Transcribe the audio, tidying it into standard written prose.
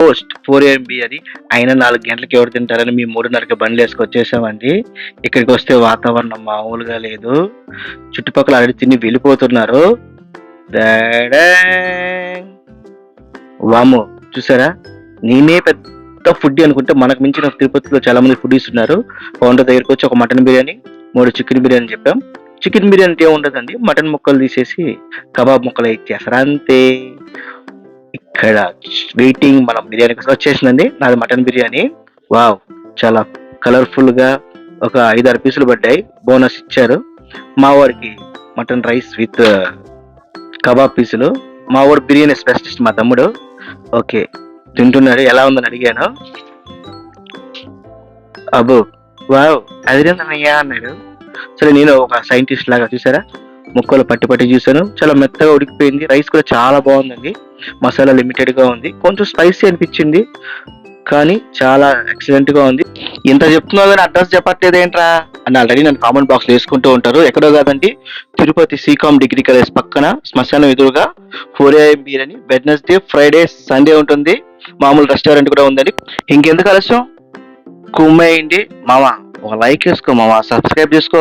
Post 4 AM biryani. అయినా 4 గంటలకి ఎవరు తింటారని మేము 3:30కి బండ్లేసుకొచ్చేసామండి. ఇక్కడికి వస్తే వాతావరణం మామూలుగా లేదు. చుట్టుపక్కల ఆల్రెడీ తిని వెళ్ళిపోతున్నారు. డాడాంగ్! వామ్మో! చూసారా? నేనే పెద్ద ఫుడ్డీ అనుకుంటే మనకు మించిన తిరుపతిలో చాలా మంది ఫుడ్డీస్ ఉన్నారు. ఓనర్ దగ్గరికొచ్చి ఒక మటన్ బిర్యానీ, 3 చికెన్ బిర్యానీ చెప్పాం. చికెన్ బిర్యానీ అంటే ఏముండదండి. మటన్ ముక్కలు తీసేసి కబాబ్ ముక్కలు ఇచ్చేస్తారు అంతే. ఇక్కడ వెయిటింగ్ మనం బిర్యానీ కోసం వచ్చేసిందండి. నాది మటన్ బిర్యానీ. వావ్! చాలా కలర్‌ఫుల్‌గా ఒక 5, 6 పీసులు పడ్డాయి. బోనస్ ఇచ్చారు. మా వాడికి మటన్ రైస్ విత్ కబాబ్ పీసులు. మా వాడు బిర్యానీ స్పెషలిస్ట్ మా తమ్ముడు. ఓకే. తింటున్నాడు. ఎలా ఉందని అడిగాను. అబ్బో! వావ్! అదిరిందన్నయ్య అన్నాడు. సరే నేను ఒక సైంటిస్ట్ లాగా చూసారా? ముక్కలు పట్టి చూసాను. చాలా మెత్తగా ఉడికిపోయింది. రైస్ కూడా చాలా బాగుందండి. మసాలా లిమిటెడ్‌గా ఉంది. కొంచెం స్పైసీ అనిపించింది. కానీ చాలా ఎక్సలెంట్‌గా ఉంది. ఇంత చెప్తున్నావు గాని అడ్రస్ చెప్పట్లేదేంట్రా? అని ఆల్రెడీ నన్ను కామెంట్ బాక్స్‌లో వేసుకుంటూ ఉంటారు. ఎక్కడో కాదండి, తిరుపతి సీకామ్ డిగ్రీ కాలేజ్ పక్కన శ్మశానం ఎదురుగా 4 AM biryani. Wednesday, Friday, Sunday ఉంటుంది. మామూలు రెస్టారెంట్ కూడా ఉందండి. ఇంకెందుకు ఆలస్యం? కుమ్మేయండి. మామ ఒక లైక్ వేసుకో మామ. సబ్స్క్రైబ్ చేసుకో.